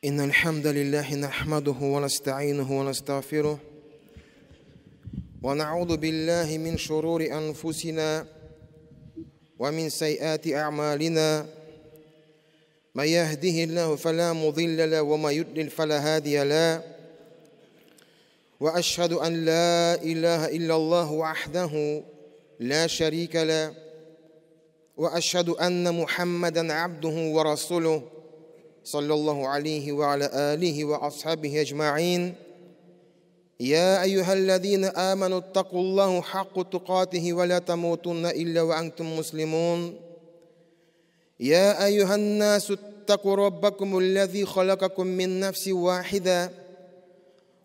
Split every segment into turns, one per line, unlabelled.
إن الحمد لله نحمده ونستعينه ونستغفره ونعوذ بالله من شرور أنفسنا ومن سيئات أعمالنا من يهده الله فلا مضل له وما يضلل فلا هادي له وأشهد أن لا إله إلا الله وحده لا شريك له وأشهد أن محمدا عبده ورسوله صلى الله عليه وعلى آله وأصحابه أجمعين يا أيها الذين آمنوا اتقوا الله حق تقاته ولا تموتن إلا وأنتم مسلمون يا أيها الناس اتقوا ربكم الذي خلقكم من نفس واحدة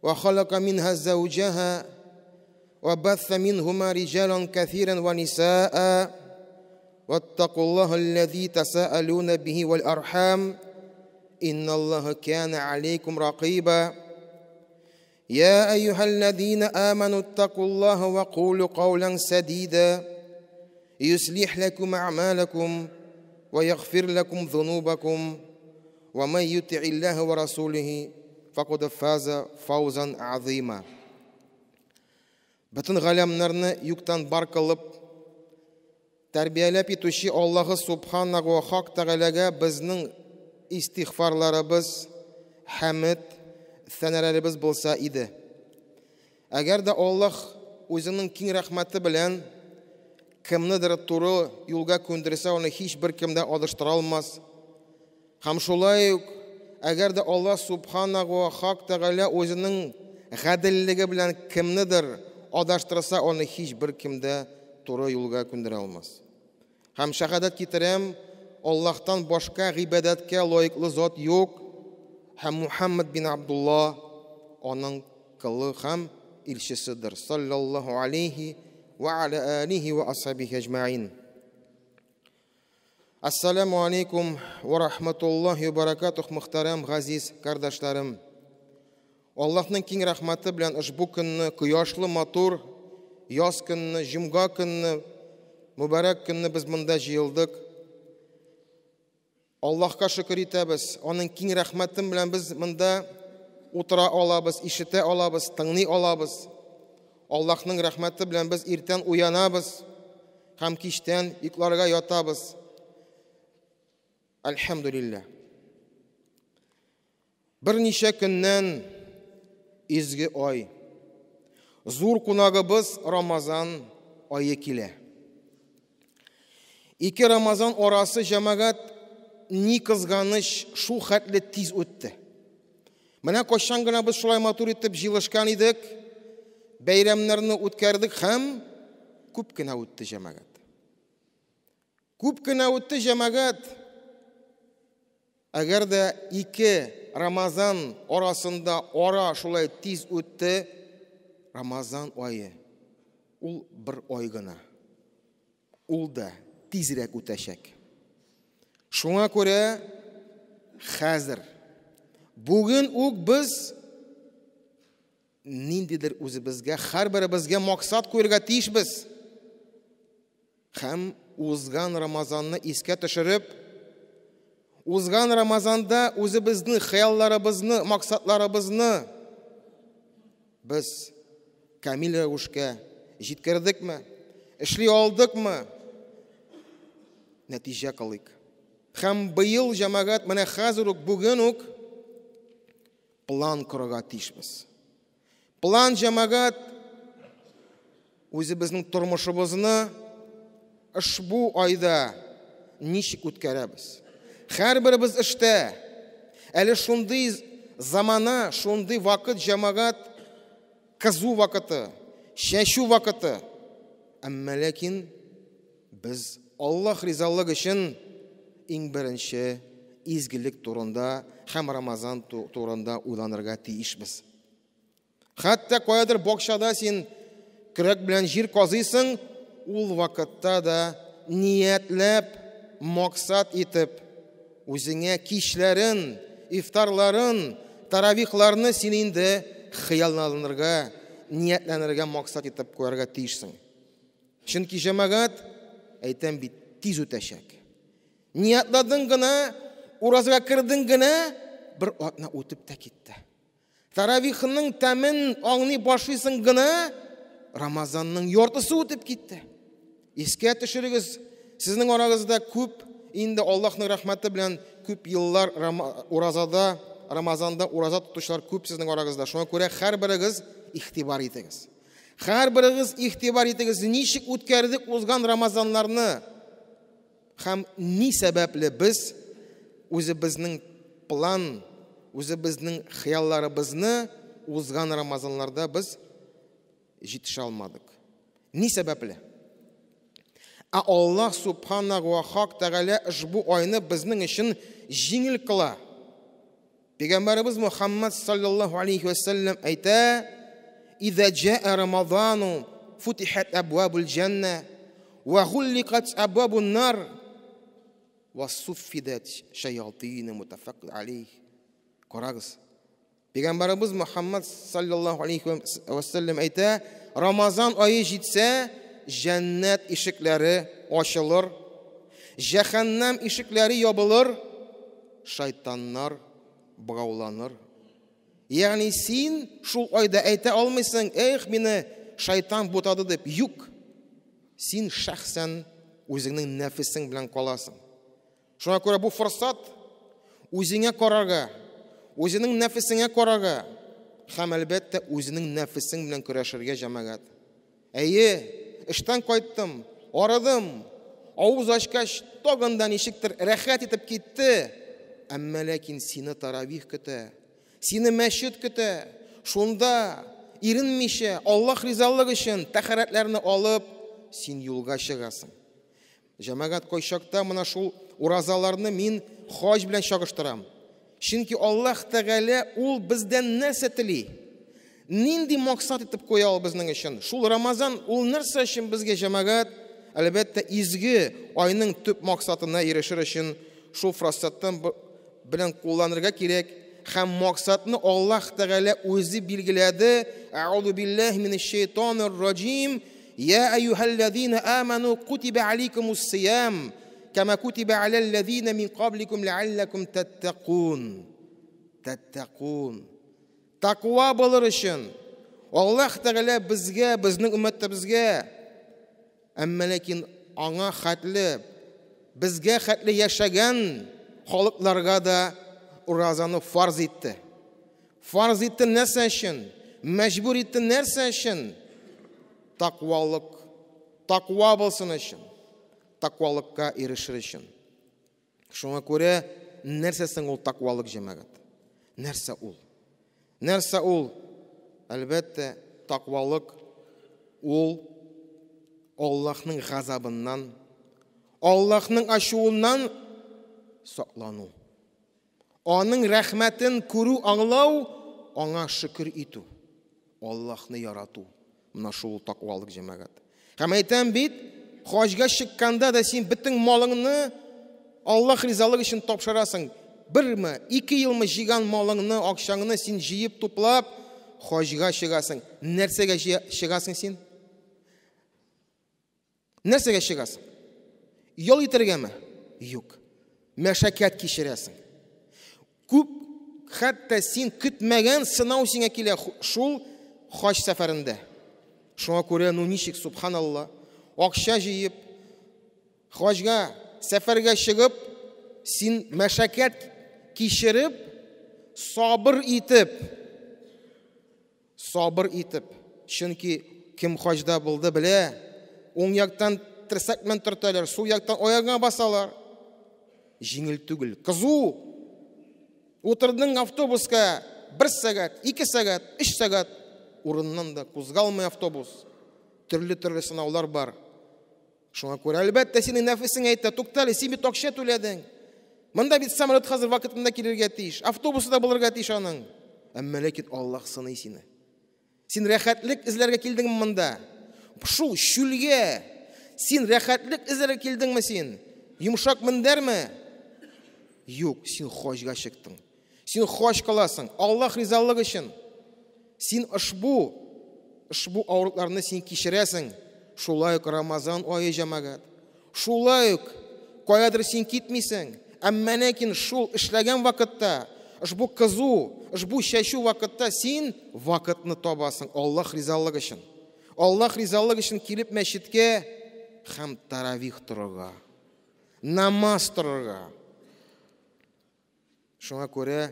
وخلق منها زوجها وبث منهما رجالا كثيرا ونساء واتقوا الله الذي تساءلون به والأرحام إن الله كان عليكم رقيبا يا أيها الذين آمنوا اتقوا الله وقولوا قولا سديدا يصلح لكم أعمالكم ويغفر لكم ذنوبكم ومن يطع الله ورسوله فقد فاز فوزا عظيما. Bütün галямнарны юктан бар кылып, тәрбияләп итүче Аллаһы Субханаху Хак Тәгаләгә безнең истигъфарларыбыз, хәмд, сәнәләребез булса иде. Әгәр дә Аллаһ үзенең киң рәхмәте белән кемнедер туры юлга күндерсә, аны һичбер кем дә адыштыра алмас. Һәм шулай ук, әгәр дә Аллаһ Субханаху Хак Тәгалә үзенең гаделлеге белән кемнедер адаштырса, аны һичбер кем дә туры юлга күндерә алмас. Һәм шәһадәт китерәм, Аллаһтан башка гыйбадәткә лаеклы зат юк, һәм Мухаммад бин Абдулла аның кылы һәм илчеседер. Саллаллаху алейхи ва аля алихи ва асхабихи аҗмаин. Ассаламу алейкум ва рахматуллахи ва баракатух, мөхтәрәм газиз кардәшләрем. Аллаһның киң рәхмәте белән ошбу көнне, кояшлы матур яз көнне, җомга көнне, мубарак көнне без монда җыелдык. Аллаһка шөкер итәбез. Аның киң рәхмәте белән без монда утыра алабыз, ишетә алабыз, тыңлый алабыз. Аллаһның рәхмәте белән без иртән уянабыз һәм кичтән йокларга ятабыз. Әлхәмдүлилләh. Берничә көннән изге ай, зур кунагыбыз Рамазан айы килә. Ике Рамазан арасы җәмәгать ни кызганыч шул хәтле тиз үтте. Менә кайчан гына без шулай матур итеп җыелышкан идек, бәйрәмнәрне үткәрдек һәм күп кенә үтте җәмәгать. Күп кенә үтте җәмәгать. Әгәр дә ике Рамазан арасында ара шулай тиз үтте, Рамазан айы ул бер ай гына. Ул да тизрәк үтәчәк. Шуңа күрә хәзер, бүген үк без ниндидер үзебезгә, һәрберебезгә максат куярга тиешбез. Һәм узган Рамазанны искә төшереп, узган Рамазанда үзебезнең хыялларыбызны, максатларыбызны без камил рәвешкә җиткердекме, эшли алдыкмы, нәтиҗә кылыйк. Һәм быел җәмәгать менә хәзер үк, бүген үк план корырга тиешбез. План җәмәгать үзебезнең тормышыбызны ошбу айда ничек үткәрәбез. Һәрберебез эштә, әле шундый замана, шундый вакыт җәмәгать, кызу вакыты, чәчү вакыты. Әмма ләкин без Аллаһ ризалыгы өчен иң беренче изгелек турында һәм Рамазан турында уйланырга тиешбез. Хәтта каядыр бакчада син көрәк белән җир казыйсың, ул вакытта да ниятләп, максат итеп, үзеңә кичләрен, ифтарларын, таравихларны син инде хыялланырга, ниятләнергә максат итеп куярга тиешсең. Чөнки җәмәгать, әйтәм бит, тиз үтәчәк. Ниятладың гына, уразга кірдің гіне, бір атна өтіп тә кетті. Таравихның тәмін аңны башлыйсың гына, Рамазанның яртысы өтіп кетті. Еске төшерегез, сезнең арагызда күп, инде Аллаһның рәхмәте белән күп еллар Рамазанда ураза тотучылар күп сезнең арагызда. Шуңа күрә һәрберегез ихтибар итегез. Һәрберегез ихтибар итегез, ничек үткәрдек узган Рамазаннарны һәм ни сәбәпле без үзебезнең план, үзебезнең хыялларыбызны узган Рамазаннарда без җитешә алмадык. Ни сәбәпле? Аллаһ субханаху ва тәгалә ушбу айны безнең өчен җиңел кыла. Пәйгамбәрбез Мухаммад саллаллаху алейхи ва саллям әйтә: "Иза җаа Рамазану футихат абвабул җанна ва гулликат абвабун нар ва суффидат шаятин мутафаккир алейх." Карагыз. Пәйгамбәрбез Мухаммад саллаллаху алейхи ва саллям әйтә: "Рамазан айы җитсә, Җәннәт ишекләре ачылыр, җәһәннәм ишекләре ябылыр, шайтаннар быгауланыр." Ягъни син шул айда әйтә алмыйсың: "Эх, мине шайтан бутады" дип. Юк. Син шәхсән үзеңнең нәфесең белән каласың. Шуңа күрә бу форсат үзеңә карарга, үзеңнең нәфесеңә карарга, һәм әлбәттә үзеңнең нәфесең белән көрәшергә җәмәгать. Әйе, эштән кайттым, арадым, авыз ачкач, тагын да ничектер рәхәт итеп китте. Әмма ләкин сине таравих көтә, сине мәчет көтә. Шунда иренмичә, Аллаһ ризалыгы өчен тәһарәтләрне алып, син юлга чыгасың. Җәмәгать, кайчакта менә шул уразаларны мин хаҗ белән чагыштырам. Чөнки Аллаһ Тәгалә ул бездән нәрсә тели? Нинди максат итеп куя ул безнең өчен? Шул Рамазан ул нәрсә өчен безгә җәмәгать? Әлбәттә, изге айның төп максатына ирешер өчен шул форсаттан белән кулланырга кирәк. Һәм максатны Аллаһ Тәгалә үзе билгеләде. Аъузу биллаһи минеш шайтанир раҗим. Я аyyuhallazina аману кутиба алейкумус сиям кама кутиба алал лазина мин кабликум лааллакум таттакун. Таттакун. Тақва булыр өчен Аллаһ Тәгалә безгә, безнең өммәтебезгә, әмма ләкин аңа хәтле, безгә хәтле яшәгән халыкларга да уразаны фарз итте. Фарз итте нәрсә өчен? Мәҗбүр итте нәрсә өчен? Тақвалык, тақва булсын өчен, тақвалыкка ирешер өчен. Шуңа күрә нәрсәсең ул тақвалык җәмәгать? Нәрсә ул? Нәрсә ул? Әлбәттә, тақвалык ул Аллаһның газабыннан, Аллаһның ачуыннан саклану. Аның рәхмәтен күрү, аңлау, аңа шөкер итү. Аллаһны ярату. Менә шул тақвалык җәмәгать. Һәм әйтәм бит, хаҗга чыкканда да син бөтен малыңны Аллаһ ризалыгы өчен тапшырасың. 1-2 елмы җыйган малыңны, акчаңны син җыеп туплап, хаҗга чыгасың. Нәрсәгә чыгасың син? Нәрсәгә чыгасың? Ял итәргәме? Юк. Мәшәкать кичерәсең. Күп, хәтта син көтмәгән сынау сиңа килә шул хаҗ сәфәрендә. Шуңа күрә, ничек, субханалла, акча җыеп, хаҗга, сәфәргә чыгып, син мәшәкать кичереп, сабыр итеп, чөнки кем хаҗда булды белә, уң яктан терсәкмен төртәләр, сул яктан аягыңа басалар. Җиңел түгел, кызу. Утырдың автобуска 1 сәгать, 2 сәгать, 3 сәгать, урыннан да кузгалмый автобус. Төрле сынаулар бар. Шуңа күрә, әлбәттә, синең нәфесең әйтә: "Туктале, син бит акча түләдең. Монда бит самолет хәзер вакытында килергә тиеш, автобусы да булырга тиеш аның." Әмма ләкин Аллаһ сыный сине. Син рәхәтлек эзләргә килдеңме монда? Шул шүлгә син рәхәтлек эзләргә килдеңме син? Йомшак мендәрме? Юк, син хаҗга чыктың. Син хаҗ кыласың Аллаһ ризалыгы өчен. Син ушбу авырлыкларны син кичерәсең. Шулай ук Рамазан айы җәмәгать. Шулай ук каядыр син китмисең. Әмма ләкин шул эшләгән вакытта, ошбу кызу, ошбу шәшу вакытта син вакытны табасың Аллаһ ризалыгы өчен. Аллаһ ризалыгы өчен килеп мәчеткә һәм таравих торырга, намаз торырга. Шуңа күрә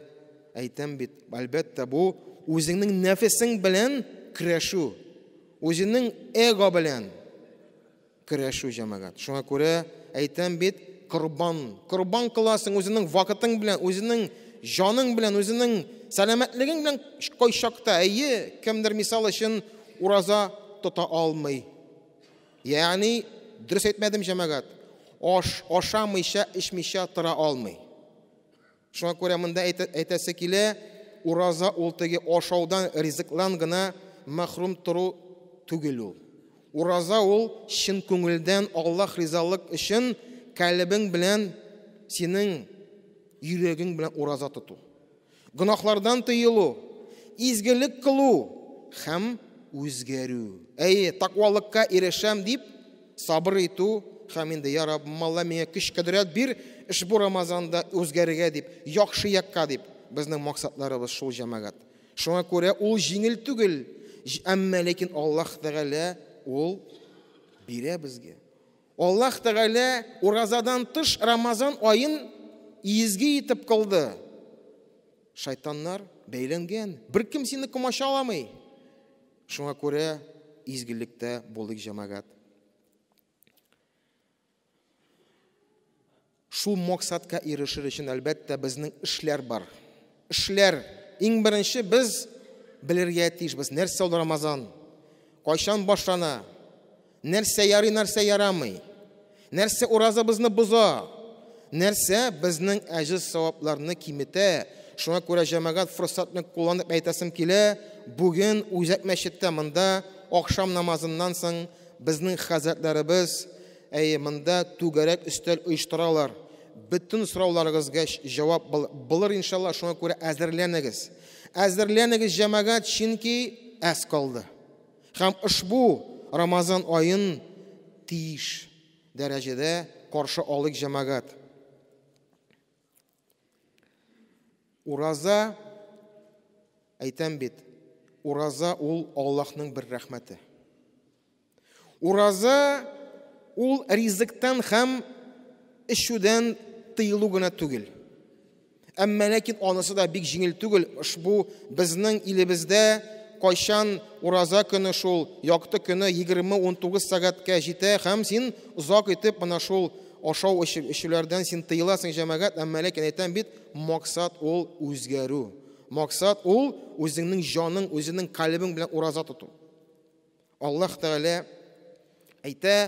әйтәм бит, әлбәттә бу үзеңнең нәфесең белән көрәшү, үзеңнең эго белән көрәшү җәмәгать. Шуңа күрә әйтәм бит, корбан кыласың үзеңнең вакытың белән, үзеңнең җаның белән, үзеңнең сәламәтлегең белән кай чакта. Кемдер мисал өчен ураза тота алмый. Ягъни дөрес әйтмәдем җәмәгать. Ашамыйча, эчмичә тора алмый. Шуңа күрә монда әйтәсе килә, ураза ул теге ашаудан, ризыклан гына мәхрүм тору түгел ул. Ураза ул чын күңелдән Аллаһ ризалык өчен калбың белән, синең йөрәгең белән ураза тоту. Гынахлардан тыелу, изгелек кылу һәм үзгәрү. Таквалыкка ирешәм дип сабыр итү һәм инде я Рабб, Алла миңа көч кудрәт бир, бу Рамазанда үзгәрергә дип, яхшы якка дип. Безнең максатларыбыз шул җәмәгать. Шуңа күрә ул җиңел түгел, әмма ләкин Аллаһ Тәгалә ул бирә безгә. Аллаһ Тәгалә уразадан тыш Рамазан айын изге итеп кылды. Шайтаннар бәйләнгән, беркем сине комаша аламый. Шуңа күрә изгелектә булык җәмәгать. Шул максатка ирешер өчен әлбәттә безнең эшләр бар. Эшләр, иң беренче без белергә тиешбез, нәрсә ул Рамазан, кайчан башлана, нәрсә ярый, нәрсә ярамый, нәрсә уразабызны боза, нәрсә безнең әҗр-савапларны киметә. Шуңа күрә җәмәгать форсатны кулланып әйтәсем килә, бүген Үзәк мәчеттә монда акшам намазыннан соң безнең хәзрәтләребез монда түгәрәк өстәл оештыралар. Bütün сорауларыгызга җавап булыр иншалла. Шуңа күрә әзерләнегез. Әзерләнегез җәмәгать, чөнки әз калды. Һәм ушбу Рамазан айын тиеш дәрәҗәдә каршы алык җәмәгать. Ураза, әйтәм бит, ураза ул Аллаһның бер рәхмәте. Ураза ул ризыктан һәм эшүдән тыелу гына түгел. Әмма ләкин анысы да бик җиңел түгел. Бу безнең илебездә кайчан ураза көне шул якты көне 20-19 сәгатькә җитә һәм син узак итеп моны шул ашау эшүләрдән син тыеласың җәмәгать. Әмма ләкин әйтәм бит, максат ул үзгәрү. Максат ул үзеңнең җаның, үзеңнең калбың белән ураза тоту. Аллаһ Тәгалә әйтә: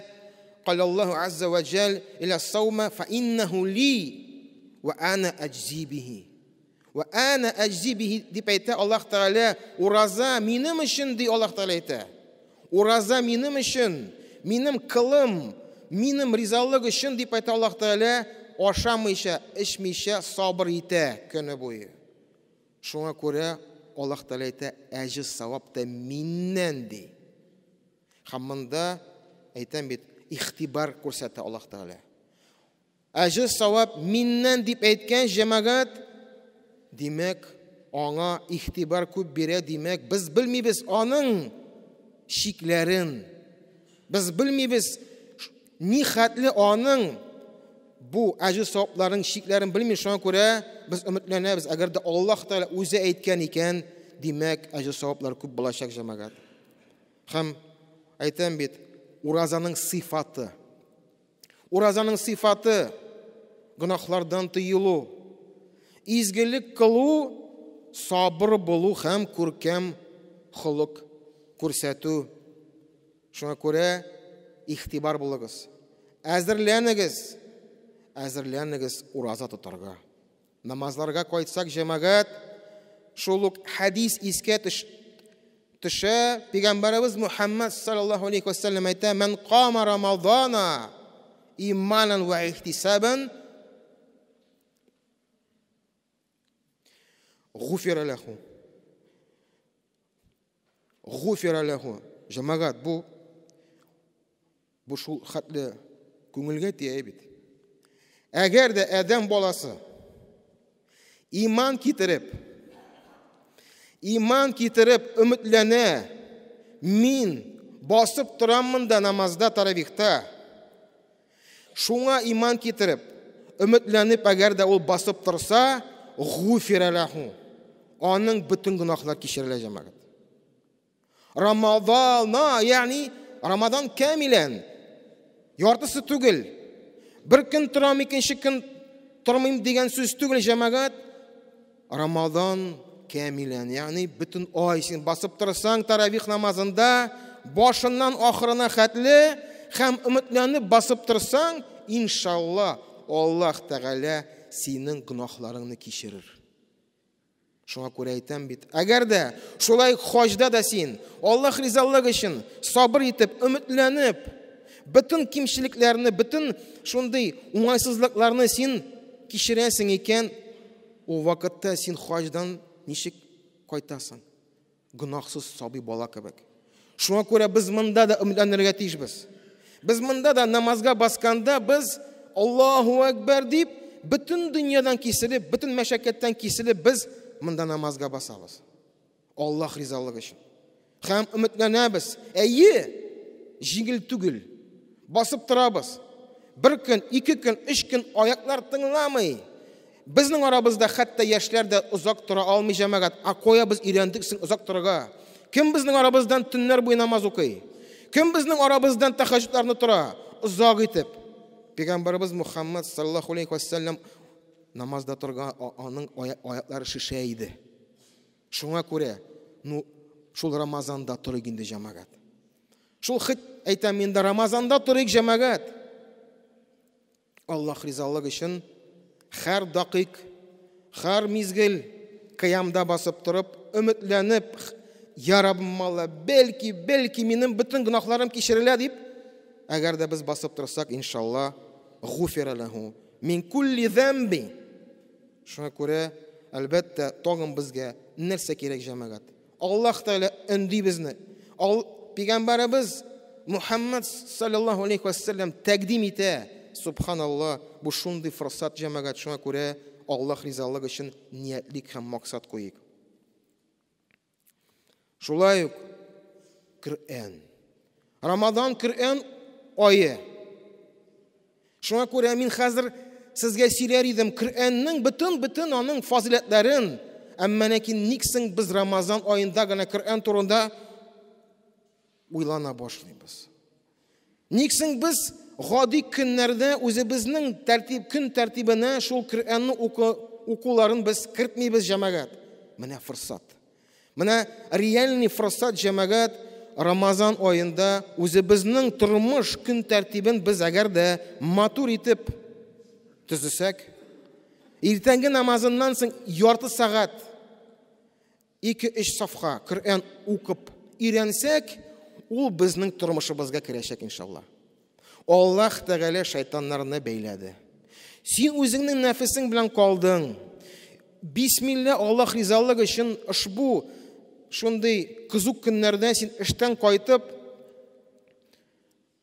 قال الله عز وجل إلى الصوم فإنه لي وأنا أجزي به وأنا أجزي به дип әйтә Аллаһ Тәгалә. Ураза минем өчен ди Аллаһ Тәгалә әйтә. Ураза минем өчен, минем кылым, минем ризалык өчен дип әйтә Аллаһ Тәгалә. Ашамыйча, эчмичә сабыр итә көне буе. Шуңа күрә Аллаһ Тәгалә әйтә, әҗр савап та миннән ди. Һәм монда әйтәм бит, ихтибар күрсәтә Аллаһ Тәгалә. Әҗр савап миннән дип әйткән җәмәгать, димәк, аңа ихтибар күп бирә, димәк, без белмибез аның шикләрен. Без белмибез ни хәтле аның бу әҗр савапларын шикләрен белмибез. Шуңа күрә без өметләнәбез, әгәр дә Аллаһ Тәгалә үзе әйткән икән, димәк, әҗр саваплар күп булачак җәмәгать. Һәм әйтәм бит, уразаның сыйфаты. Уразаның сыйфаты гынахлардан тыелу, изгелек кылу, сабыр булу һәм күркәм холык күрсәтү. Шуңа күрә ихтибар булыгыз. Әзерләнегез. Әзерләнегез ураза тотарга. Намазларга кайтсак җәмәгать, шул ук хадис искә төшә. Пәйгамбәребез Мухаммад саллаллаһу алейхи ва саллям әйтә: "Мен қама Рамазана иманан ва ихтисабан гуфира лаху." Гуфира лаху. Җәмәгать, бу шул хәтле күңелгә тия бит. Әгәр дә адәм баласы Иман китереп, үмітләнә, мин басып тораммын да намазда, таравихта. Шуңа иман китереп, үмітләнеп, әгәр дә ул басып торса, гуфира лаху. Аның бүтін гынахлар кишерелә җәмәгать. Рамадан кәмилән. Яртысы түгел. Бір көн торам, икенче көн тормыйм дигән сүз түгел җәмәгать. Рамадан кәмилән. Бүтін ай син басып торсаң таравих намазында, башыннан ахырына хәтле, һәм үмітләнеп басып торсаң, иншалла, Аллаһ Тәгалә синең гынахларыңны кичерер. Шуңа күрә әйтәм бит. Әгәр дә шулай хаҗда да син Аллаһ ризалыгы өчен сабыр итеп, үмітләнеп, бүтін кимчелекләрне, бүтін шундый уңайсызлыкларны син кичерәсең икән, ул вакытта син хаҗдан ничек кайтасың? Гынахсыз сабый бала кебек. Шуңа күрә без монда да үмітләнергә тиешбез. Без монда да намазга басканда без Аллаһу әкбәр дип, бүтін дөньядан киселеп, бүтін мәшәккәттән киселеп, без монда намазга басабыз. Аллаһ ризалыгы өчен. Һәм үмітләнәбез. Җиңел түгел. Басып торабыз. Бір көн, 2 көн, 3 көн аяклар тыңламый. Безнең арабызда хәтта яшьләр дә узак тора алмый җәмәгать. Коябыз өйрәндек син узак торырга. Кем безнең арабыздан төннәр буе намаз укый? Кем безнең арабыздан тәһаҗҗүдләрне тора? Узак итеп. Пәйгамбәрбез Мухаммад саллаллаһу алейхи ва саллям намазда торган аның аяклары шешә иде. Шуңа күрә, шул Рамазанда торык инде җәмәгать. Шул әйтәм инде Рамазанда торык җәмәгать. Аллаһ ризалыгы өчен һәр дакыйк, һәр мизгел кыямда басып торып, үмітләнеп, я Раббым, бәлки минем бүтін гынахларым кичерелә дип, әгәр дә без басып торсак, иншалла, гуфира лаху мин кулли замби. Шуңа күрә, әлбәттә, тагын безгә нәрсә кирәк җәмәгать? Аллаһ Тәгалә өнди безне. Пәйгамбәрбез Мухаммад саллаллаһу алейхи ва саллям тәкъдим итә. Субханаллах, бу шундый форсат җәмәгать. Шуңа күрә Аллаһ ризалыгы өчен ниятлек һәм максат куйык. Шулай ук Коръән. Рамадан Коръән айы. Шуңа күрә мин хәзер сезгә сөйләр идем Коръәннең бүтән аның фазиләтләрен. Әмма ләкин никсең без Рамазан аенда гына Коръән турында уйлана башлыйбыз. Никсең без гади көннәрдә үзебезнең көн тәртибенә шул Коръәнне укуларын без кертмибез җәмәгать. Менә форсат. Менә реальный форсат җәмәгать. Рамазан аенда үзебезнең тормыш көн тәртибен без әгәр дә матур итеп төзесәк, иртәнге намазыннан соң ярты сәгать 2-3 сафха Коръән укып өйрәнсәк, ул безнең тормышыбызга керәчәк иншалла. Аллаһ Тәгалә шайтаннарны бәйләде. Син үзеңнең нәфесең белән калдың. Бисмилла, Аллаһ ризалыгы өчен ушбу шундый кызык көннәрдә син эштән кайтып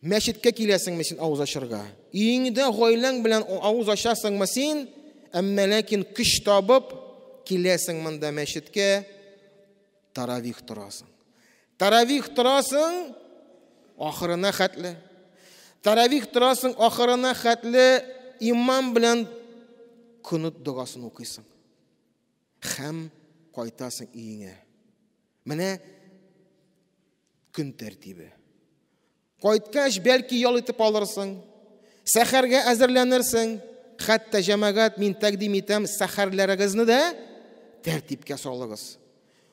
мәчеткә киләсеңме син авыз ачырга? Өеңдә гаиләң белән авыз ачасыңмы син? Әмма ләкин көч табып киләсең монда мәчеткә, таравих торасың. Таравих торасың ахырына хәтле. Таравих торасың ахырына хәтле имам белән кунут дугасын укыйсың. Һәм кайтасың өеңә. Менә көн тәртибе. Кайткач бәлки ял итеп алырсың. Сәхәргә әзерләнерсең. Хәтта җәмәгать мин тәкъдим итәм, сәхәрләрегезне дә тәртипкә салыгыз.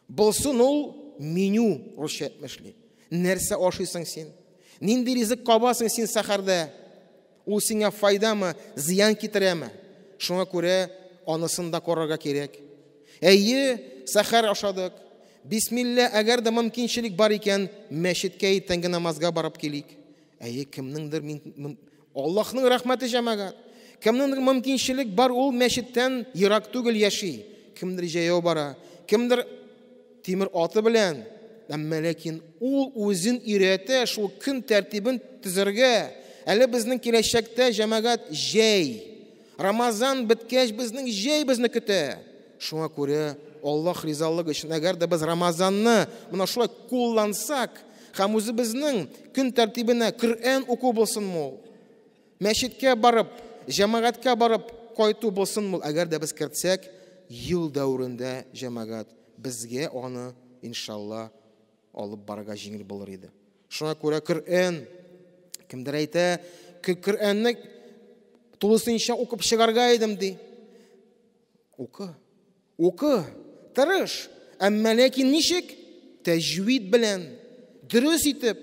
Булсын ул меню рушәтмешли. Нәрсә ашыйсың син? Нинди ризык кабасың син сәхәрдә? Ул сиңа файдамы, зыян китерәме? Шуңа күрә анысын да карарга кирәк. Сәхәр ашадык. Бисмилла, әгәр дә мөмкинчелек бар икән, мәчеткә иртәнге намазга барып килик. Кемнеңдер Аллаһның рәхмәте җәмәгать. Кемнеңдер мөмкинчелек бар, ул мәчеттән ерак түгел яши. Кемдер җәяү бара, кемдер тимер аты белән. Әмма ләкин ул үзен өйрәтә шул көн тәртибен төзергә. Әле безнең киләчәктә җәмәгать җәй. Рамазан беткәч безнең җәй безне көтә. Шуңа күрә Аллаһ ризалыгы өчен әгәр дә без Рамазанны моны шулай куллансак, һәм үзебезнең көн тәртибенә Коръән уку булсынмы ул? Мәчеткә барып, җәмәгатькә барып кайту булсынмы ул? Әгәр дә без кертсәк, ел дәврендә җәмәгат безгә аны иншалла алып барырга җиңел булыр иде. Шуңа күрә Коръән, кемдер әйтә, Коръәнне тулысынча укып чыгарга идем ди. Уку, тырыш. Әмма ләкин ничек? Тәҗвид белән, дөрес итеп.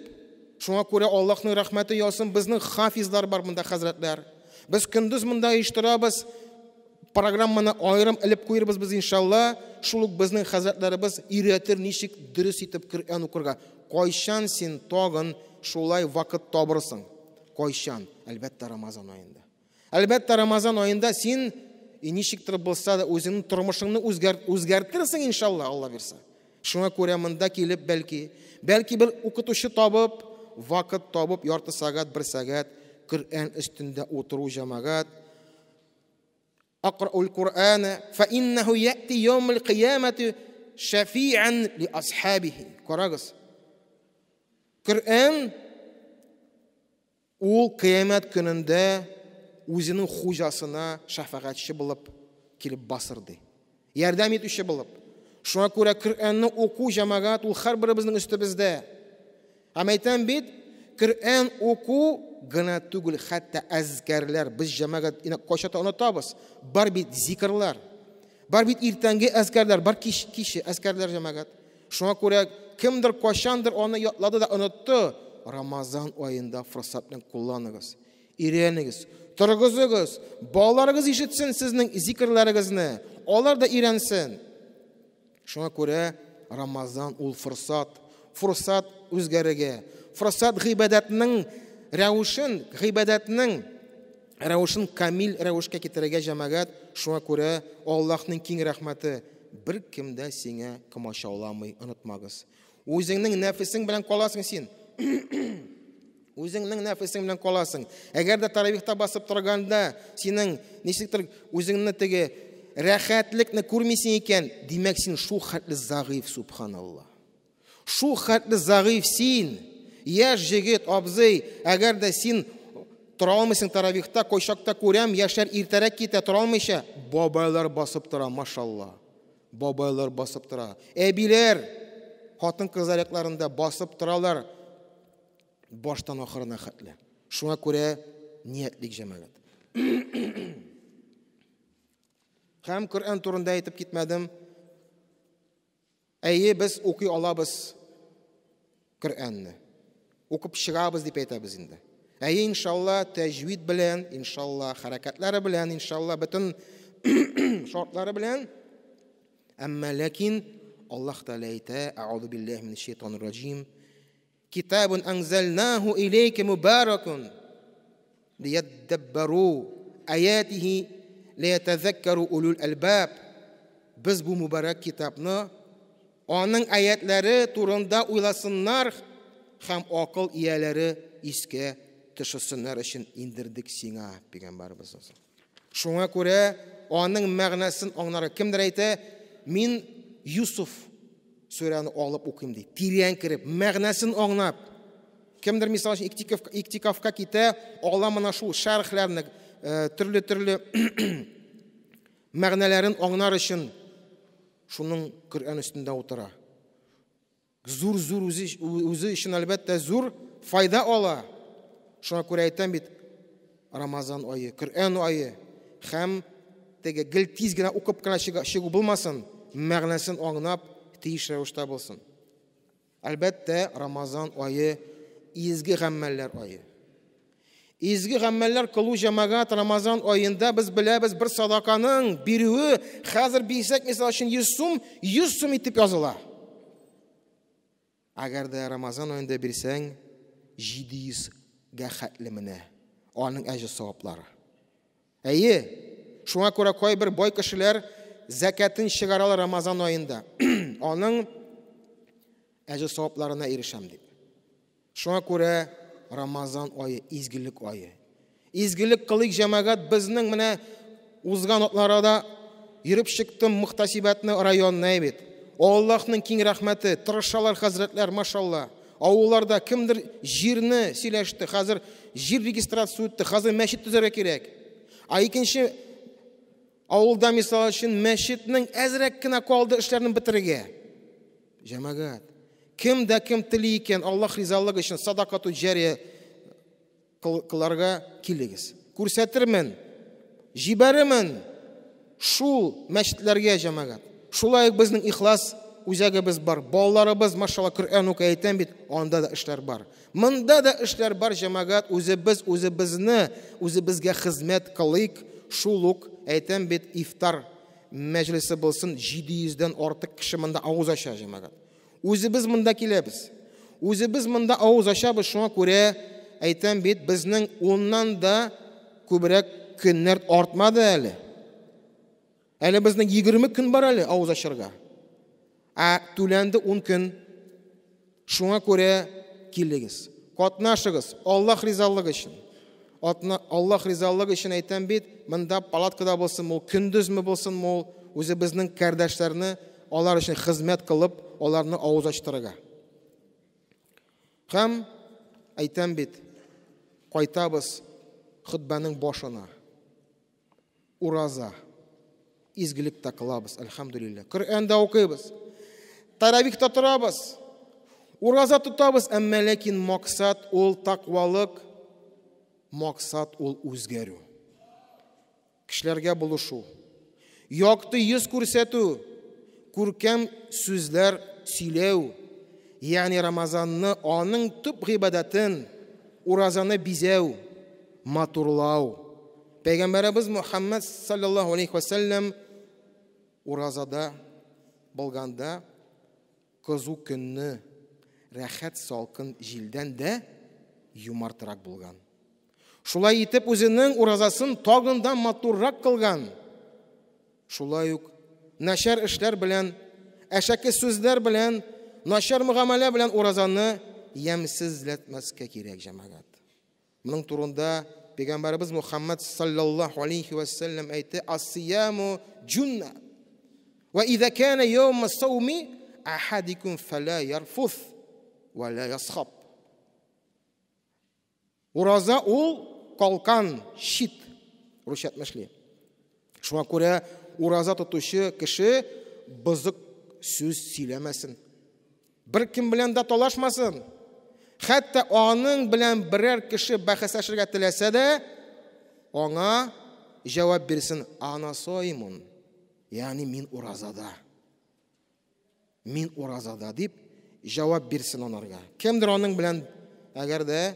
Шуңа күрә Аллаһның рәхмәте яусын, безнең хафизлар бар монда, хәзрәтләр. Без көндез монда оештырабыз, программаны аерым элеп куербыз без иншалла. Шул ук безнең хәзрәтләребез өйрәтер, ничек дөрес итеп Коръән укырга. Кайчан син тагын шулай вакыт табырсың? Кайчан? Әлбәттә Рамазан аенда. Әлбәттә Рамазан аенда син ничектер булса да үзеңнең тормышыңны үзгәртерсең иншалла, Алла бирсә. Шуңа күрә монда килеп бәлки бер укытучы табып, вакыт табып, ярты сәгать, 1 сәгать Коръән өстендә утыру җәмәгать. Aqra'ul Qur'ana fa innahu ya'ti yawmal qiyamati shafi'an li ashabihi. Карагыз. Коръән ул кыямәт көнендә үзенең хуҗасына шафагатьче булып килеп басырды. Ярдәм итүче булып. Шуңа күрә Коръәнне уку җәмәгать ул һәрберебезнең өстебездә. Һәм әйтәм бит, Коръән уку гына түгел, хәтта әзкәрләр без җәмәгать кайчата онытабыз. Бар бит зикрлар. Бар бит иртәнге әзкәрләр, бар киче әзкәрләр җәмәгать. Шуңа күрә кемдер кайчандыр аны ятлады да онытты. Рамазан аенда форсат белән кулланыгыз. Өйрәнегез. Торгызыгыз. Балаларыгыз ишетсен сезнең зикрләрегезне. Алар да өйрәнсен. Шуңа күрә Рамазан ул форсат үзгәрергә. Форсат гыйбадәтнең рәвешен камил рәвешкә китерергә җәмәгать. Шуңа күрә Аллаһның киң рәхмәте бер кемдә сиңа комачауламый, онытмагыз. Үзеңнең нәфесең белән каласың син. Үзеңнең нәфесең белән каласың. Әгәр дә таравихта басып торганда синең ничектер үзеңне теге рәхәтлекне күрмисең икән, димәк син шул хәтле загыйф, субханаллах. Шул хәтле загыйф син. Яшь җегет, абзый, әгәр дә син тора алмыйсың таравихта, кайчакта күрәм, яшьләр иртәрәк китә, тора алмыйча, бабайлар басып тора, машалла. Бабайлар басып тора. Әбиләр хатын-кызлар якларында басып торалар. Баштан ахырына хәтле. Шуңа күрә ниятлек җәмәгать. Һәм Коръән турында әйтеп китмәдем. Әйе, без укый алабыз Коръәнне. Укып чыгабыз дип әйтәбез инде. Әйе, иншалла, тәҗвид белән, иншалла, хәрәкәтләре белән, иншалла, бөтен шартлары белән. Әмма ләкин Аллаһ Тәгалә әйтә: "Аъузу биллаһи минеш шайтанир раҗим. Китабун анзалнаху илейка мубаракун лиядаббару аятихи лиятазаккару улул албаб." Без бу мубарак китапны аның аятлары турында уйласыннар һәм акыл ияләре искә төшерсеннәр өчен индердек сиңа, пәйгамбәрбез. Шуңа күрә аның мәгънәсен аңларга кемдер әйтә, мин Юсуф сүрәне алып укыйм ди. Тирән кирип, мәгънәсен аңлап. Кемдер мисал өчен иктикафка китә, Алла моны шул шәрхләрне төрле мәгънәләрен аңлар өчен шуның Коръән өстендә утыра. Зур үзе өчен әлбәттә зур файда ала. Шуңа күрә әйтәм бит, Рамазан айы, Коръән айы, һәм теге гел тиз генә укып кына чыгу булмасын, мәгънәсен аңлап, тиеш рәвештә булсын. Әлбәттә, Рамазан айы изге гамәлләр айы. Изге гамәлләр кылу җәмәгать Рамазан аенда без беләбез, бер садаканың бирүе хәзер бисәк мисал өчен 100 сум итеп языла. Әгәр дә Рамазан аенда бирсәң 700-гә хәтле менә аның әҗр саваплары. Әйе, шуңа күрә кайбер бай кешеләр закатын чыгаралар Рамазан аенда. Аның әҗр савапларына ирешәм дип. Шуңа күрә Рамазан айы изгелек айы. Изгелек кылык җәмәгать безнең менә узган атларда йөреп чыктым Мөхтәсибәтне районына бит. Аллаһның киң рәхмәте, тырышалар хәзрәтләр, машалла. Авылларда кемдер җирне сөйләште, хәзер җир регистрация үтте, хәзер мәчет төзәргә кирәк. Икенче авылда мисал өчен мәчетнең әзрәк кенә калды эшләрен бетерергә. Җәмәгать, кем дә кем тели икән Аллаһ ризалыгы өчен садакату җария кыларга килегез. Күрсәтермен, җибәремен шул мәчетләргә, җәмәгать. Шулай безнең ихлас үзәгебез бар. Балаларыбыз, машалла, Коръән укый, әйтәм бит, анда да эшләр бар. Монда да эшләр бар, җәмәгать. Үзебезгә хезмәт кылыйк. Шул ук, әйтәм бит, ифтар мәҗлесе булсын, 700-дән артык кеше монда авыз ача, җәмәгать. Үзебез монда киләбез. Үзебез монда авыз ачабыз, шуңа күрә әйтәм бит, безнең 10-нан да күбрәк көннәр артмады әле. Әле безнең 20 көн бар әле авыз ачарга. Түләнде 10 көн. Шуңа күрә килегез. Катнашыгыз Аллаһ ризалыгы өчен. Аллаһ ризалыгы өчен әйтәм бит, монда палаткада булсын, ул көндезме булсын, ул үзебезнең кардәшләрне алар өчен хезмәт кылып, аларны авыз ачтырырга. Һәм әйтәм бит, кайтабыз хутбаның башына. Ураза, изгилек тә кылабыз, әлхәмдүлилләh. Коръәнда укыйбыз. Таравихта торабыз. Ураза тотабыз, әмма ләкин максат ул тақвалык, максат ул үзгәрү. Кешеләргә булышу. Якты йөз күрсәтү, күркәм сүзләр сөйләү. Ягъни Рамазанны, аның төп гыйбадәтен, уразаны бизәү, матурлау. Пәйгамбәребез Мөхәммәд саллаллаһу алейхи ва саллям уразада булганда кызу көнне рәхәт салкын җилдән дә юмартырак булган. Шулай итеп үзенең уразасын тагын да матуррак кылган. Шулай ук начар эшләр белән, әшәке сүзләр белән, начар мөгамәлә белән уразаны ямсызләтмәскә кирәк, җәмәгать. Моның турында Пәйгамбәребез Мөхәммәд саллаллаһу алейхи ва саллям әйтте: "Ас-сияму джунна. Ва иза кана йаум ас-сауми ахадикум фала ярфус ва ла ясхаб." Ураза ул калкан, щит, русча әйтмәшле. Шуңа күрә ураза тотучы кеше бызык сүз сөйләмәсен. Бер кем белән дә талашмасын. Хәтта аның белән берәр кеше бәхәсләшергә теләсә дә, аңа җавап бирсен: "Ана соймун." Ягъни мин уразада. Мин уразада дип җавап бирсен анарга. Кемдер аның белән әгәр дә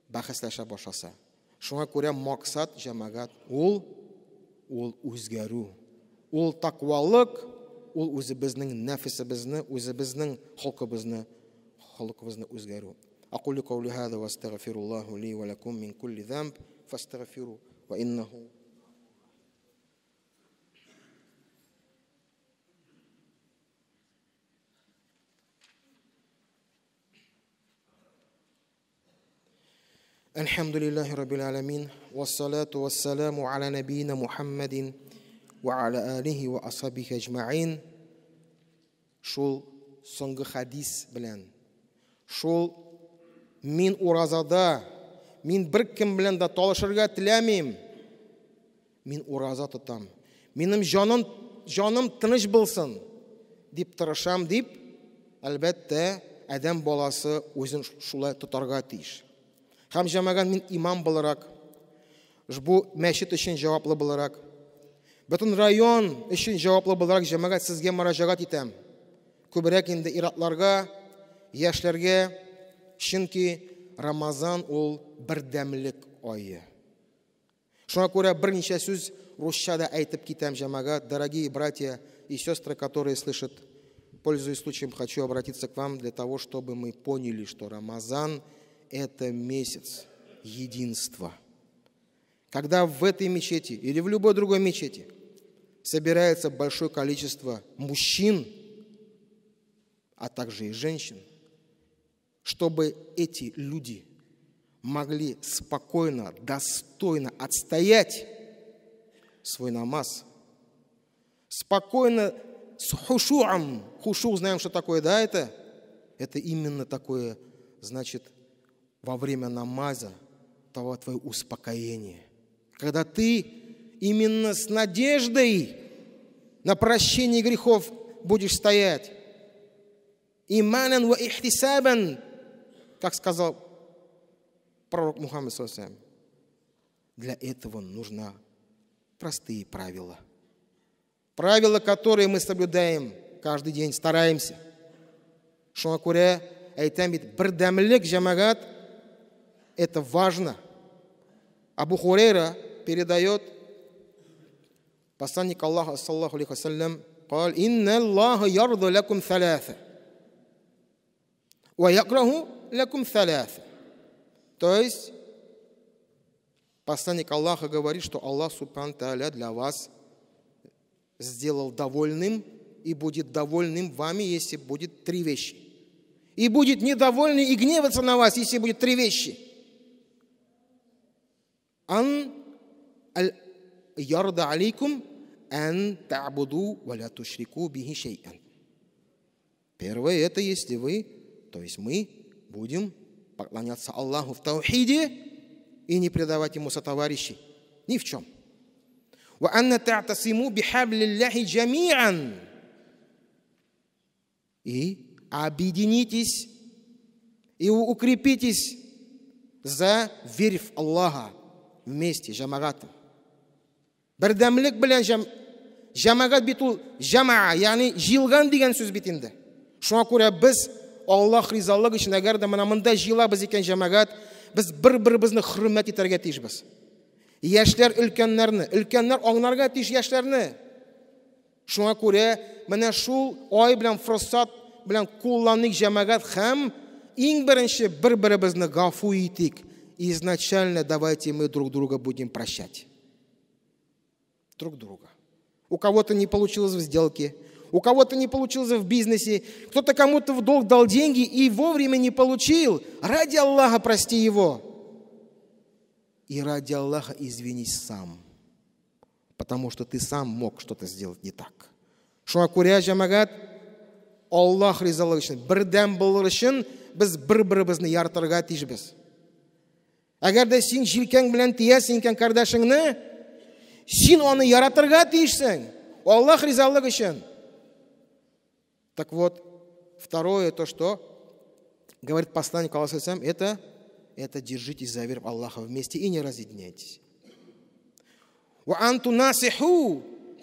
бәхәсләшә башласа. Шуңа күрә максат, җәмәгать, ул үзгәрү. Ул тақвалык, ул үзебезнең нәфсебезне, үзебезнең халкыбызны үзгәрү. Aqulu qawli hadha wa astaghfirullahu li wa lakum min kulli dhanb fastaghfiru wa innahu Alhamdulillahi rabbil alamin wassalatu wassalamu ala nabiyyina Muhammadin wa ala alihi wa ashabihi ajma'in. Шул соңгы хадис белән, шул мин уразада, мин бер кем белән дә талашырга теләмим. Мин ураза тотам. Минем җаным тыныч булсын дип тырышам дип, әлбәттә, адәм баласы үзен шулай тотарга тиеш. Һәм җәмәгать, мин имам буларак, бу мәчет өчен җаваплы буларак, бөтен район өчен җаваплы буларак җәмәгать сезгә мөрәҗәгать итәм. Күбрәк инде иратларга, яшьләргә, чөнки Рамазан ул бердәмлек айы. Шуңа күрә берничә сүз русчада әйтеп китәм, җәмәгать. Дорогие братья и сестры, которые слышат, пользуясь случаем, хочу обратиться к вам для того, чтобы мы поняли, что Рамазан — это месяц единства. Когда в этой мечети или в любой другой мечети собирается большое количество мужчин, а также и женщин, чтобы эти люди могли спокойно, достойно отстоять свой намаз, спокойно, с хушу'ом. Хушу, знаем, что такое, да, это? Это именно такое, значит, во время намаза, твое успокоение. Когда ты именно с надеждой на прощение грехов будешь стоять. Иманан ва ихтисабан, как сказал пророк Мухаммад саллаллаху алейхи ва саллям. Для этого нужны простые правила. Правила, которые мы соблюдаем каждый день, стараемся. Шуңа күрә әйтәм бит, бердәмлек җәмәгать – это важно. Абу Хурайра передает, посланник Аллаха саллаллаху алейхи ва саллям قال إن الله يرضى لكم ثلاثة ويكره لكم ثلاثة. То есть посланник Аллаха говорит, что Аллах субхану тааля для вас сделал довольным и будет довольным вами, если будет три вещи. И будет недовольный и гневаться на вас, если будет три вещи. Ан ярда алейкум ан та'буду ва ла тушрику бихи шей'ан. Первое, это если вы, то есть мы, будем поклоняться Аллаху в таухиде и не предавать ему сотоварищей ни в чем. Ва анна та'тасиму бихаблиллахи джами'ан. И объединитесь и укрепитесь за верив Аллаха вместе, жамагатом. Бердәмлек белән жамагат бит ул жамаа, ягъни җыелган дигән сүз бит инде. Шуңа күрә без Аллаһ ризалыгы өчен әгәр дә монда җыелабыз икән җамагат, без бер-беребезне хөрмәт итәргә тиешбез. Яшьләр өлкәннәр аңларга тиеш яшьләрне. Шуңа күрә менә шул ай белән форсат белән кулланыйк җамагат һәм иң беренче бер-беребезне гафу итик. Изначально давайте мы друг друга будем прощать. Друг друга. У кого-то не получилось в сделке, у кого-то не получилось в бизнесе, кто-то кому-то в долг дал деньги и вовремя не получил. Ради Аллаха прости его. И ради Аллаха извинись сам. Потому что ты сам мог что-то сделать не так. Шуңа күрә җәмәгать, Аллаһ ризалыгы өчен, бердәм булыр өчен без бер-беребезне яратырга тиешбез. Әгәр дә син җилкәң белән тиясең икән кардәшеңне, син аны яратырга тиешсең. Аллаһ ризалыгы өчен. Так вот, второе, то, что говорит посланник Аллаха, это держитесь за веру Аллаха вместе и не разъединяйтесь. Ва анту насиху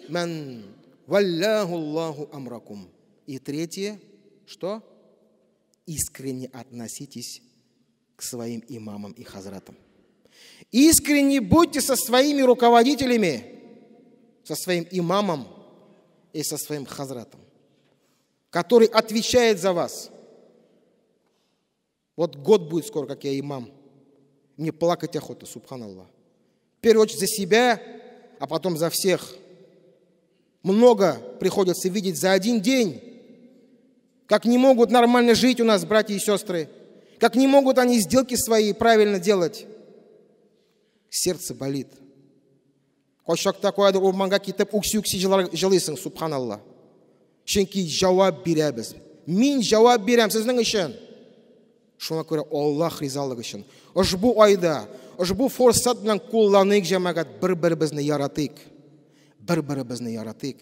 ман валлаху Аллаху амракум. И третье, что? Искренне относитесь к своим имамам и хазратам. Искренне будьте со своими руководителями, со своим имамом и со своим хазратом, который отвечает за вас. Вот год будет скоро, как я имам. Мне плакать охота, субханаллах. В первую очередь за себя, а потом за всех. Много приходится видеть за один день, как не могут нормально жить у нас братья и сестры, как не могут они сделки свои правильно делать. Сердце болит. Кошак такой урманга китеп укси жылыйсың, субханаллах. Чөнки жауап бирәбез. Мин жауап бирәм сезнең өчен. Шуңа күрә Аллаһ ризалыгы өчен. Ошбу айда, ошбу форсат белән кулланыйк җәмәгать, бер-беребезне яратыйк. Бер-беребезне яратыйк.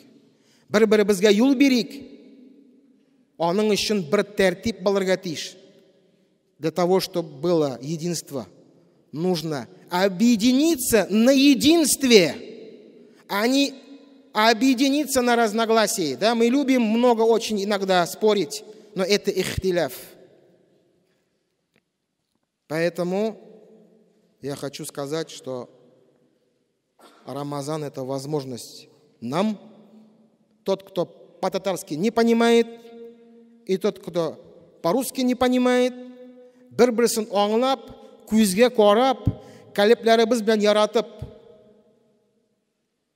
Бер-беребезгә юл бирик. Аның өчен бер тәртип булырга тиеш. Для того, чтобы было единство, нужно объединиться на единстве, а не объединиться на разногласии. Да? Мы любим много очень иногда спорить, но это ихтиляф. Поэтому я хочу сказать, что Рамазан – это возможность нам, тот, кто по-татарски не понимает, и тот, кто по-русски не понимает, бір-бірсін аңлап, күзге қарап, кәлепләребез белән яратып,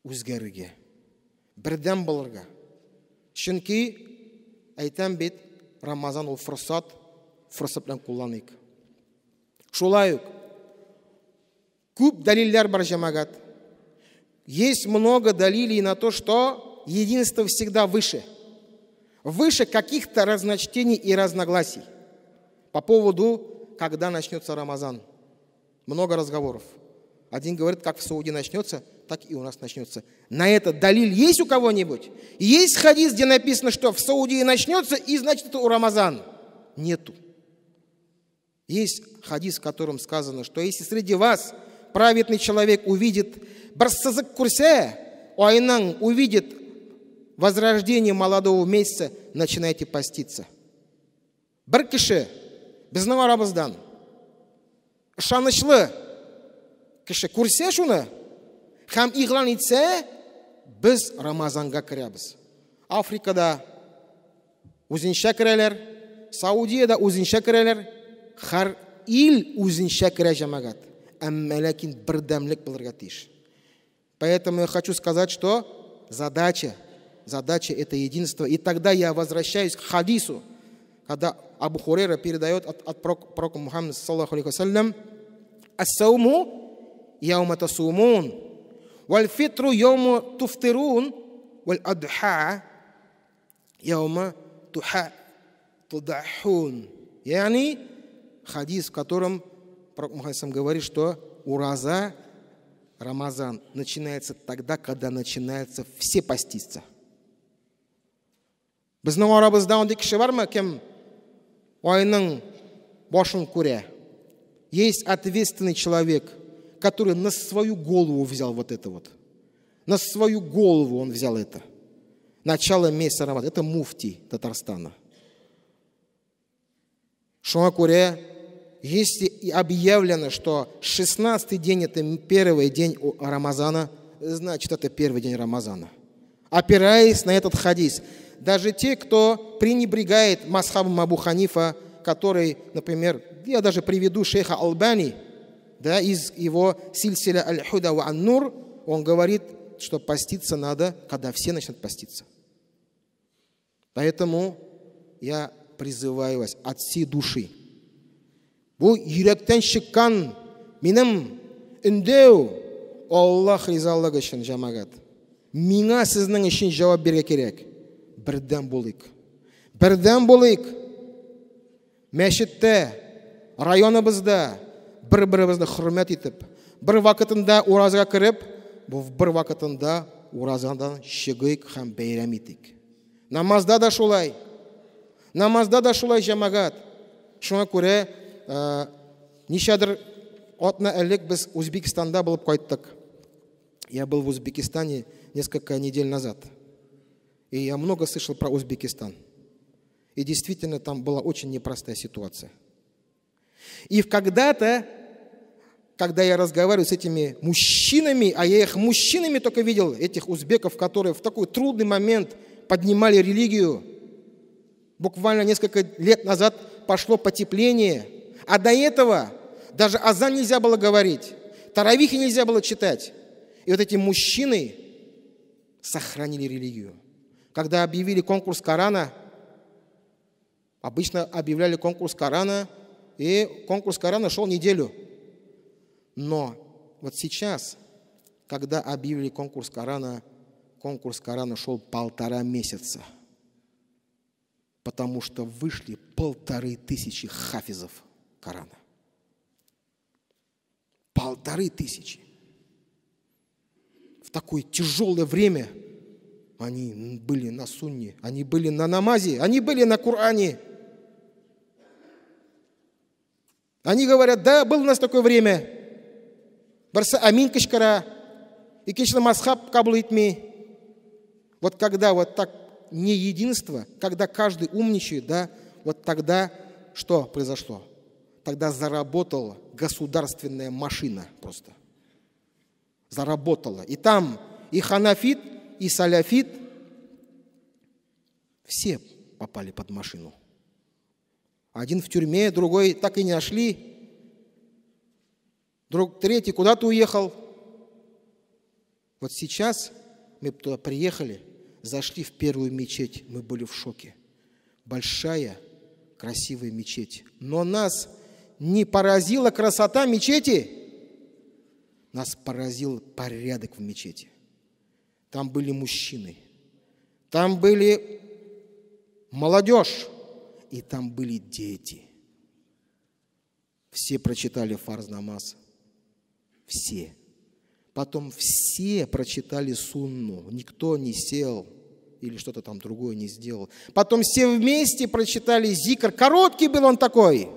үзгәрергә, бердәм булырга. Чөнки әйтәм бит, Рамазан ул форсат белән кулланыйк. Шулай ук күп дәлилләр бар җәмәгать. Есть много далилей на то, что единство всегда выше. Выше каких-то разночтений и разногласий. По поводу, когда начнется Рамазан. Много разговоров. Один говорит, как в Сауде начнется, так и у нас начнется. На это далиль есть у кого-нибудь? Есть хадис, где написано, что в Саудии начнется, и значит это у Рамазан? Нету. Есть хадис, в котором сказано, что если среди вас праведный человек увидит барсазык курсе, айнан увидит возрождение молодого месяца, начинайте поститься. Бір кіші біздің арабыздан шанышлы кіші көрсе шуны һәм иғлан етсе, біз Рамазанға кіреміз. Африкада өзінше кірелер, Саудияда өзінше кірелер, har ил өзінше кіре жамағат. Әмма ләкин бірдәмлік білірге тиіш. Поэтому я хочу сказать, что задача это единство. И тогда я возвращаюсь к хадису, когда Абу Хурейра передает от пророка Мухаммада саллаллаху алейхи вассалям: «Ас-сауму яума тасумун, валь-фитру яума туфтирун, валь-адха яума тудахун». Yani хадис, в котором пророк Мухаммад говорит, что ураза, Рамазан, начинается тогда, когда начинается все поститься. Біздің арабызда ондай кіші бар ма, кем айның башын көре? Есть ответственный человек, который на свою голову взял вот это вот. На свою голову он взял это. Начало месяца Рамазана. Это муфтий Татарстана. Шуңа көре, если объявлено, что 16-й день это первый день Рамазана, значит это первый день Рамазана. Опираясь на этот хадис, даже те, кто пренебрегает масхабом Абу Ханифа, который, например, я даже приведу шейха Албани, да, из его сильсиля аль-худа ва ан-нур, он говорит, что поститься надо, когда все начнут поститься. Поэтому я призываю вас от всей души. Бұл жүректен шыққан менің үндеу Аллах ризалығы үшін жамағат. Миңа сіздің үшін жауап берге керек. Бірден болайық. Бірден болайық. Мәшітте, районымызда бір-бірімізді құрмет етіп, бір вақытында оразға кіріп, бір вақытында оразадан шығайық һәм бәйрәм етейік. Намазда да шулай. Намазда да шулай жамағат. Шуңа көре нешедір отна әлік біз Узбекистанда болып қайттық. Я был в Узбекистане несколько недель назад. И я много слышал про Узбекистан. И действительно там была очень непростая ситуация. И когда-то, когда я разговариваю с этими мужчинами, а я их мужчинами только видел, этих узбеков, которые в такой трудный момент поднимали религию, буквально несколько лет назад пошло потепление, а до этого даже азан нельзя было говорить, таравихи нельзя было читать. И вот эти мужчины сохранили религию. Когда объявили конкурс Корана, обычно объявляли конкурс Корана, и конкурс Корана шел неделю. Но вот сейчас, когда объявили конкурс Корана шел 1,5 месяца. Потому что вышли 1500 хафизов Корана. 1500. В такое тяжелое время они были на сунне, они были на намазе, они были на Коране. Они говорят, да, было у нас такое время. Барса амин кишкара, и кишна масхаб кабул итми. Вот когда вот так не единство, когда каждый умничает, да, вот тогда что произошло? Тогда заработала государственная машина просто. Заработала. И там и ханафит, и саляфит все попали под машину. Один в тюрьме, другой так и не нашли. Третий куда-то уехал. Вот сейчас мы туда приехали, зашли в первую мечеть, мы были в шоке. Большая, красивая мечеть. Но нас не поразила красота мечети, нас поразил порядок в мечети. Там были мужчины, там были молодежь, и там были дети. Все прочитали фарз намаз. Все. Потом все прочитали сунну. Никто не сел или что-то там другое не сделал. Потом все вместе прочитали зикр. Короткий был он такой.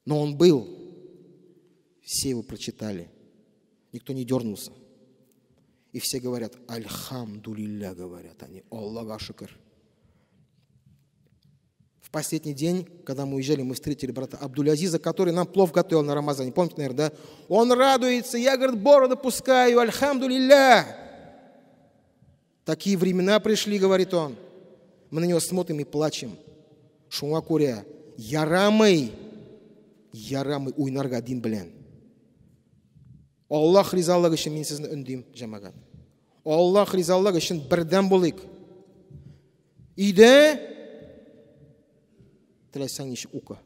Но он был. Все его прочитали. Никто не дернулся. И все говорят, альхамдулилля, говорят они. Аллаху шукр. В последний день, когда мы уезжали, мы встретили брата Абдулязиза, который нам плов готовил на Рамазане. Помните, наверное, да? Он радуется. Я, говорит, бороду пускаю. Альхамдулилля. Такие времена пришли, говорит он. Мы на него смотрим и плачем. Шуңа күрә, ярамый уйнарга дин белән. Аллах ризалыгы өчен мин сезне өндим, җәмәгать. Аллах ризалыгы өчен бердәм булыйк. Өйдә теләсәң ничек ука.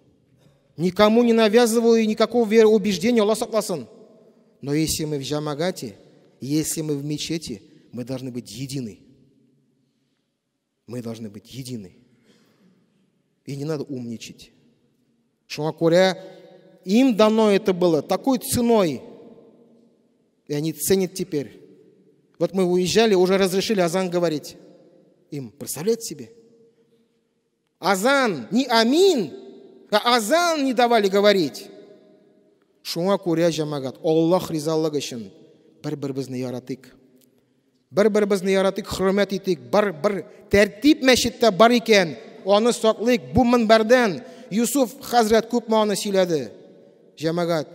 Никому не навязываю никакого вероубеждения, Аллах сакласын. Но если мы в җәмәгате, если мы в мечети, мы должны быть едины. Мы должны быть едины. И не надо умничать. Шуңа күрә, им дано это было такой ценой. И они ценят теперь. Вот мы уезжали, уже разрешили азан говорить. Им, представляете себе? Азан, не амин, а азан не давали говорить. Шуңа күрә җәмәгать, Аллах ризалыгы өчен бер-беребезне яратыйк. Бер-беребезне яратыйк, хөрмәт итик. Бер тәртип мәчеттә бар икән, аны саклыйк. Бу минбәрдән Юсуф хәзрәт күпме аны сөйләде. Җәмәгать,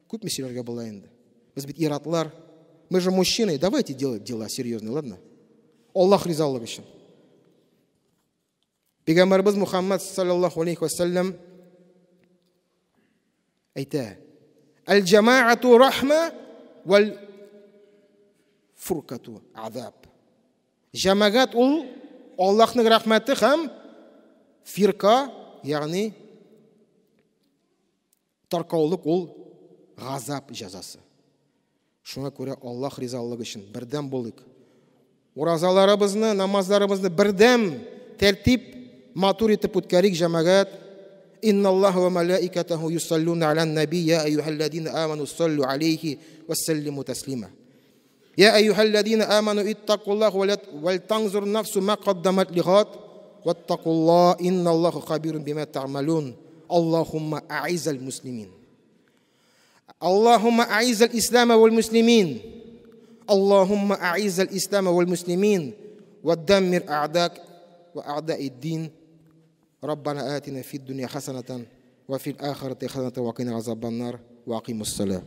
күпме сөйләргә була инде. Без бит иратлар. Мы же мужчины, давайте делать дела серьезные, ладно? Аллах ризалыгы өчен. Пәйгамбәрбез Мухаммад саллаллаху алейхи ва саллям әйтә: "Аль-җамаату рахма вал фуркату азаб." Җәмәгать ул Аллаһның рәхмәте һәм фирка, ягъни таркаулык ул газап җәзасы. Шуңа күрә Аллах ризалыгы өчен бердәм булыйк. Уразаларыбызны, намазларыбызны бердәм тәртип матур итеп үткәрик, җәмәгать. Инналлаһа ва малаикатаху юсаллуна алан наби я аyyuhalladhina amanu sallu alayhi wa sallimu taslima. يا أيها الذين آمنوا اتقوا الله ولتنظر نفس ما قدمت لغد واتقوا الله إن الله خبير بما تعملون. اللهم أعز المسلمين. اللهم أعز الإسلام والمسلمين. اللهم أعز الإسلام والمسلمين ودمر أعداءك وأعداء الدين. ربنا آتنا في الدنيا حسنة وفي الآخرة حسنة وقنا عذاب النار وأقيموا الصلاة.